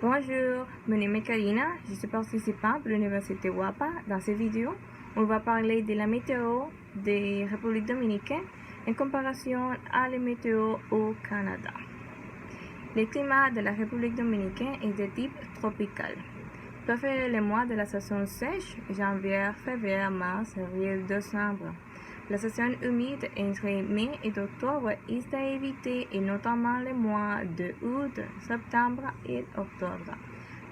Bonjour, mon nom est Karina, je suis participante de l'Université WAPA. Dans cette vidéo, on va parler de la météo de République dominicaine en comparaison à la météo au Canada. Le climat de la République dominicaine est de type tropical. Préférez les mois de la saison sèche, janvier, février, mars, avril, décembre. La saison humide entre mai et octobre est à éviter, et notamment les mois de août, septembre et octobre.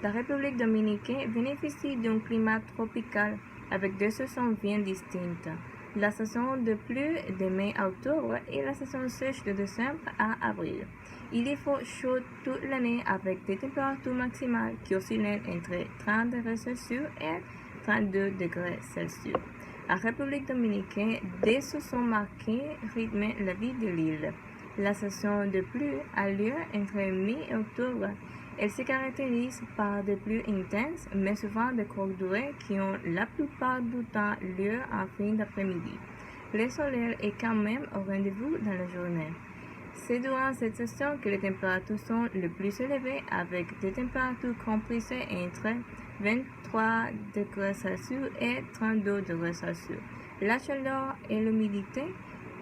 La République dominicaine bénéficie d'un climat tropical avec deux saisons bien distinctes. La saison de pluie de mai à octobre et la saison sèche de décembre à avril. Il y fait chaud toute l'année avec des températures maximales qui oscillent entre 30 degrés Celsius et 32 degrés Celsius. La République dominicaine, des saisons marquées rythment la vie de l'île. La saison de pluie a lieu entre mai et octobre. Elle se caractérise par des pluies intenses, mais souvent de courte durée, qui ont la plupart du temps lieu en fin d'après-midi. Le soleil est quand même au rendez-vous dans la journée. C'est durant cette saison que les températures sont les plus élevées, avec des températures comprises entre 23 degrés Celsius et 32 degrés Celsius. La chaleur et l'humidité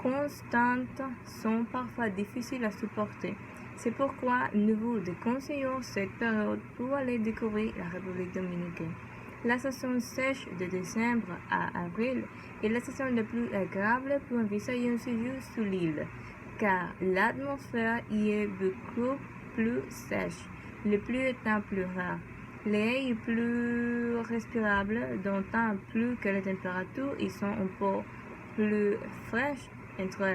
constantes sont parfois difficiles à supporter. C'est pourquoi nous vous déconseillons cette période pour aller découvrir la République dominicaine. La saison sèche de décembre à avril est la saison la plus agréable pour envisager un séjour sur l'île, car l'atmosphère y est beaucoup plus sèche, les pluies étant plus rares. L'air est plus respirable, d'autant plus que les températures y sont un peu plus fraîches, entre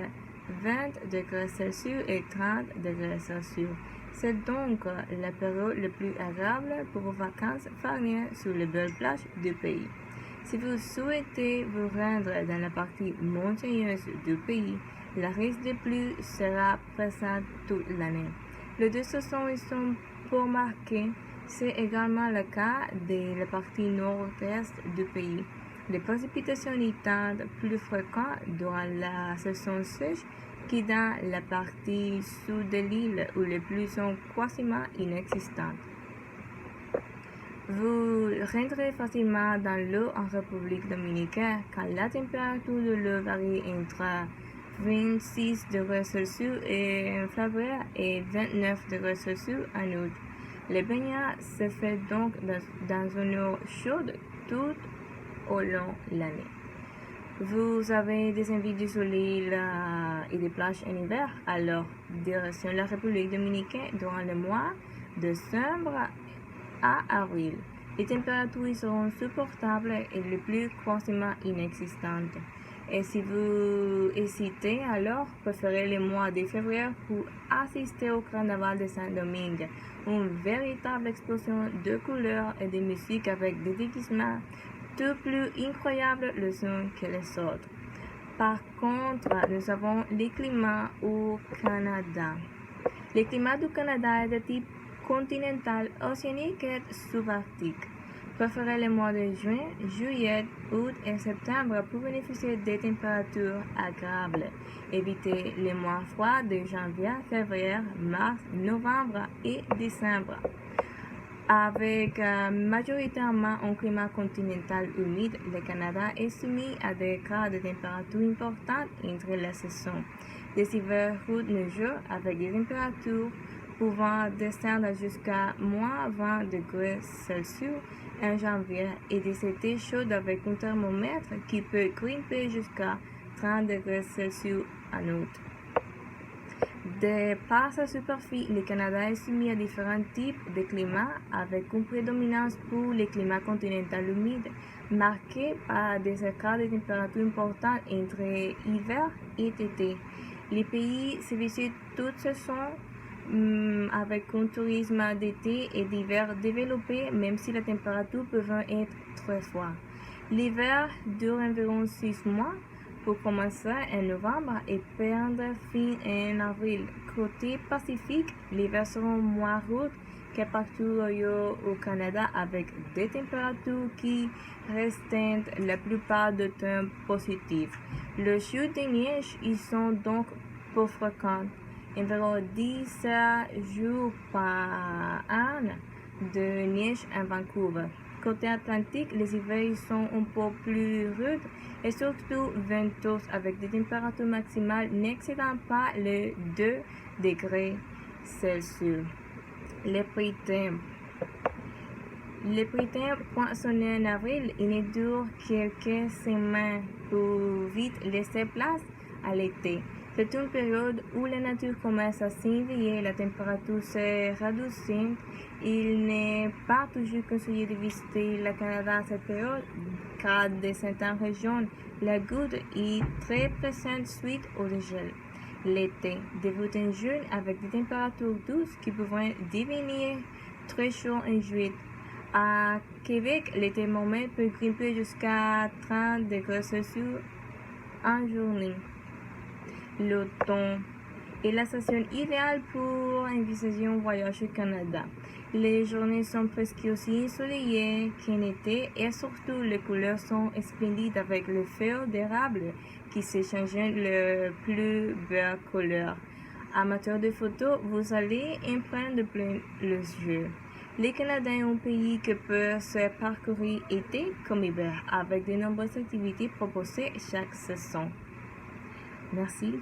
20 degrés Celsius et 30 degrés Celsius. C'est donc la période la plus agréable pour vos vacances farnières sur les belles plages du pays. Si vous souhaitez vous rendre dans la partie montagneuse du pays, le risque de pluie sera présent toute l'année. Les deux saisons y sont peu marquées. C'est également le cas de la partie nord-est du pays. Les précipitations étant plus fréquentes durant la saison sèche que dans la partie sud de l'île où les pluies sont quasiment inexistantes. Vous rentrez facilement dans l'eau en République dominicaine quand la température de l'eau varie entre 26 degrés Celsius en février et 29 degrés Celsius en août. Le baignade se fait donc dans une eau chaude tout au long de l'année. Vous avez des envies du soleil et des plages en hiver, alors direction la République dominicaine durant le mois de décembre à avril. Les températures seront supportables et les pluies quasiment inexistantes. Et si vous hésitez, alors préférez le mois de février pour assister au carnaval de Saint-Domingue, une véritable explosion de couleurs et de musique avec des déguisements tout plus incroyables les uns que les autres. Par contre, nous avons le climat au Canada. Le climat du Canada est de type continental, océanique et subarctique. Préférez les mois de juin, juillet, août et septembre pour bénéficier des températures agréables. Évitez les mois froids de janvier, février, mars, novembre et décembre. Avec majoritairement un climat continental humide, le Canada est soumis à des cas de température importantes entre les saisons. Des hivers rudes neigeux avec des températures pouvant descendre jusqu'à moins 20 degrés Celsius en janvier et des étés chauds avec un thermomètre qui peut grimper jusqu'à 30 degrés Celsius en août. De par sa superficie, le Canada est soumis à différents types de climats avec une prédominance pour le climat continental humide, marqué par des écarts de température importants entre hiver et été. Le pays se visite toute saison avec un tourisme d'été et d'hiver développé, même si la température peut être très froide. L'hiver dure environ 6 mois, pour commencer en novembre et prendre fin en avril. Côté Pacifique, l'hiver sera moins rude que partout ailleurs au Canada avec des températures qui restent la plupart du temps positives. Les chutes de neige y sont donc peu fréquentes, environ 10 jours par an, de neige à Vancouver. Côté Atlantique, les hivers sont un peu plus rudes et surtout venteux avec des températures maximales n'excédant pas les 2 degrés Celsius. Les printemps. Le printemps poinçonné en avril, il dure quelques semaines pour vite laisser place à l'été. C'est une période où la nature commence à s'éveiller, la température se réduit. Il n'est pas toujours conseillé de visiter le Canada à cette période, car dans certaines régions, la goutte est très présente suite au dégel. L'été débute en juin avec des températures douces qui pourraient devenir très chaudes en juillet. À Québec, le thermomètre peut grimper jusqu'à 30 degrés Celsius en journée. L'automne est la saison idéale pour envisager un voyage au Canada. Les journées sont presque aussi ensoleillées qu'en été et surtout les couleurs sont splendides avec les feuilles d'érable qui s'échangent le plus belles couleurs. Amateurs de photos, vous allez en prendre plein les yeux. Le Canada est un pays qui peut se parcourir été comme hiver avec de nombreuses activités proposées chaque saison. Merci.